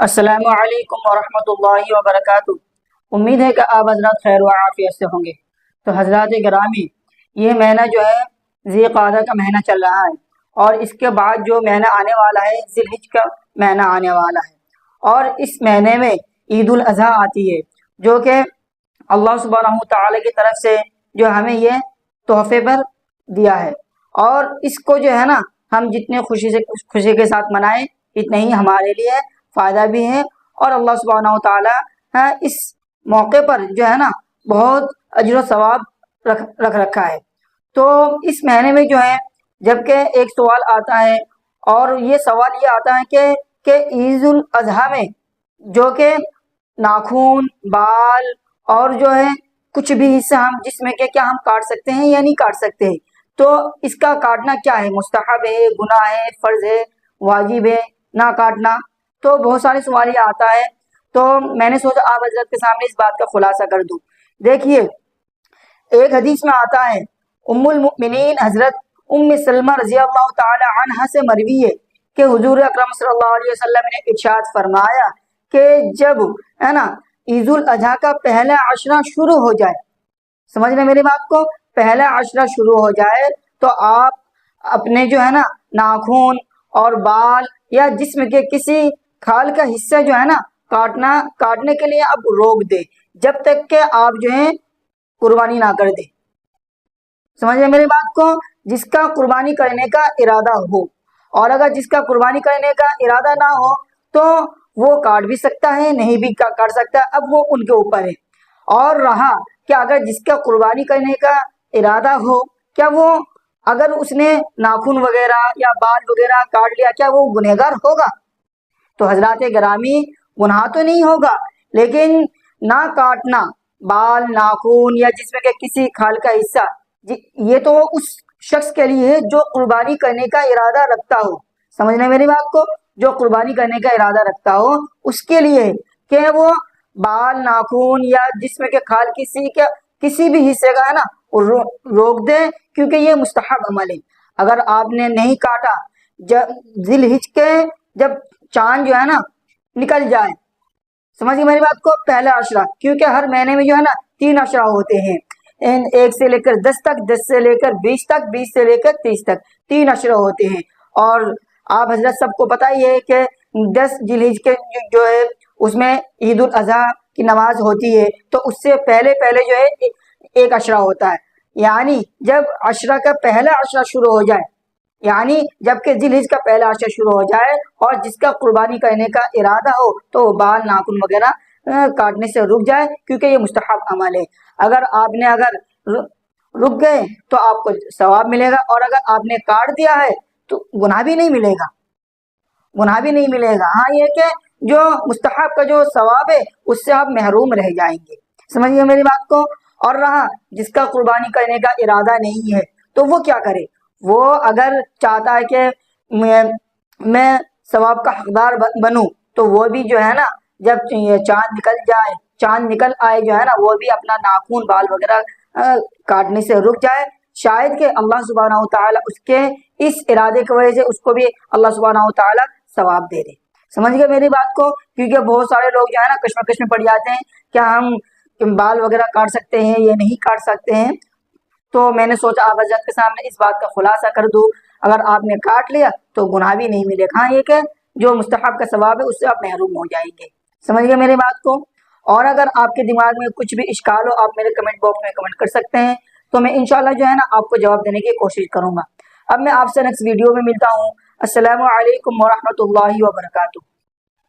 السلام علیکم ورحمۃ اللہ وبرکاتہ۔ امید ہے کہ آپ حضرات خیر و عافیت سے ہوں گے۔ تو حضرات گرامی، یہ مہینہ جو ہے ذی قعدہ کا مہینہ چل رہا ہے، اور اس کے بعد جو مہینہ آنے والا ہے ذی الحج کا مہینہ آنے والا ہے، اور اس مہینے میں عید الاضحیٰ آتی ہے، جو کہ اللہ سبحانہ تعالیٰ کی طرف سے جو ہمیں یہ تحفے پر دیا ہے، اور اس کو جو ہے نا ہم جتنے خوشی کے ساتھ منائیں اتنے ہی ہمارے لیے فائدہ بھی ہے، اور اللہ سبحانہ تعالیٰ اس موقع پر جو ہے نا بہت اجر و ثواب رکھ رکھا ہے۔ تو اس مہینے میں جو ہے جبکہ ایک سوال آتا ہے، اور یہ سوال یہ آتا ہے کہ عید الاضحیٰ میں جو کہ ناخن، بال اور جو ہے کچھ بھی حصہ ہم جسم کے کیا ہم کاٹ سکتے ہیں یا نہیں کاٹ سکتے ہیں؟ تو اس کا کاٹنا کیا ہے؟ مستحب ہے، گناہ ہے، فرض ہے، واجب ہے نہ کاٹنا؟ تو بہت سارے سوال یہ آتا ہے، تو میں نے سوچا آپ حضرت کے سامنے اس بات کا خلاصہ کر دوں۔ دیکھیے، ایک حدیث میں آتا ہے، ام المؤمنین حضرت ام سلمہ رضی اللہ تعالی عنہا سے مروی ہے کہ حضور اکرم صلی اللہ علیہ وسلم نے ارشاد فرمایا کہ جب ہے نا عید الاضحیٰ کا پہلا عشرہ شروع ہو جائے، سمجھ رہے میری بات کو، پہلا عشرہ شروع ہو جائے تو آپ اپنے جو ہے نا ناخن اور بال یا جسم کے کسی کھال کا حصہ جو ہے نا کاٹنے کے لیے اب روک دے، جب تک کہ آپ جو ہے قربانی نہ کر دے۔ سمجھ رہے میری بات کو؟ جس کا قربانی کرنے کا ارادہ ہو، اور اگر جس کا قربانی کرنے کا ارادہ نہ ہو تو وہ کاٹ بھی سکتا ہے، نہیں بھی کاٹ سکتا، اب وہ ان کے اوپر ہے۔ اور رہا کہ اگر جس کا قربانی کرنے کا ارادہ ہو، کیا وہ اگر اس نے ناخن وغیرہ یا بال وغیرہ کاٹ لیا، کیا وہ گنہگار ہوگا؟ تو حضرات گرامی، گناہ تو نہیں ہوگا، لیکن نہ کاٹنا بال، ناخن یا جسم کے کسی کھال کا حصہ، یہ تو اس شخص کے لیے ہے جو قربانی کرنے کا ارادہ رکھتا ہو۔ سمجھنے میری بات کو؟ جو قربانی کرنے کا ارادہ رکھتا ہو اس کے لیے ہے کہ وہ بال، ناخن یا جسم کے کھال کسی بھی حصے کا ہے نا روک دے، کیونکہ یہ مستحب عمل ہے۔ اگر آپ نے نہیں کاٹا، ذی الحج کے جب چاند جو ہے نا نکل جائے، سمجھیے میری بات کو، پہلا عشرہ، کیونکہ ہر مہینے میں جو ہے نا 3 عشرہ ہوتے ہیں، 1 سے لے کر 10 تک، 10 سے لے کر 20 تک، 20 سے لے کر 30 تک 3 عشرہ ہوتے ہیں۔ اور آپ حضرت سب کو پتہ ہی ہے کہ 10 ذی الحج کے جو ہے اس میں عید الاضحیٰ کی نماز ہوتی ہے، تو اس سے پہلے جو ہے 1 عشرہ ہوتا ہے، یعنی جب عشرہ کا پہلا عشرہ شروع ہو جائے، یعنی جب کہ ذی الحج کا پہلا عشرہ شروع ہو جائے اور جس کا قربانی کرنے کا ارادہ ہو تو بال، ناخن وغیرہ کاٹنے سے رک جائے، کیونکہ یہ مستحب عمل ہے۔ اگر آپ نے رک گئے تو آپ کو ثواب ملے گا، اور اگر آپ نے کاٹ دیا ہے تو گناہ بھی نہیں ملے گا، گناہ بھی نہیں ملے گا۔ ہاں، یہ کہ جو مستحب کا جو ثواب ہے اس سے آپ محروم رہ جائیں گے۔ سمجھیے میری بات کو؟ اور رہا جس کا قربانی کرنے کا ارادہ نہیں ہے تو وہ کیا کرے؟ وہ اگر چاہتا ہے کہ میں ثواب کا حقدار بنوں، تو وہ بھی جو ہے نا جب یہ چاند نکل آئے جو ہے نا، وہ بھی اپنا ناخن، بال وغیرہ کاٹنے سے رک جائے، شاید کہ اللہ سبحانہ تعالیٰ اس کے اس ارادے کی وجہ سے اس کو بھی اللہ سبحانہ تعالیٰ ثواب دے دے۔ سمجھ گئے میری بات کو؟ کیونکہ بہت سارے لوگ جو ہے نا کشمکش میں پڑ جاتے ہیں، کیا ہم بال وغیرہ کاٹ سکتے ہیں یا نہیں کاٹ سکتے ہیں؟ تو میں نے سوچا آپ حضرت کے سامنے اس بات کا خلاصہ کر دوں۔ اگر آپ نے کاٹ لیا تو گناہ بھی نہیں ملے گا، ہاں یہ کہ جو مستحب کا ثواب ہے اس سے آپ محروم ہو جائیں گے۔ سمجھ گئے میری بات کو؟ اور اگر آپ کے دماغ میں کچھ بھی اشکال ہو، آپ میرے کمنٹ باکس میں کمنٹ کر سکتے ہیں، تو میں انشاءاللہ جو ہے نا آپ کو جواب دینے کی کوشش کروں گا۔ اب میں آپ سے نیکسٹ ویڈیو میں ملتا ہوں۔ السلام علیکم ورحمۃ اللہ وبرکاتہ۔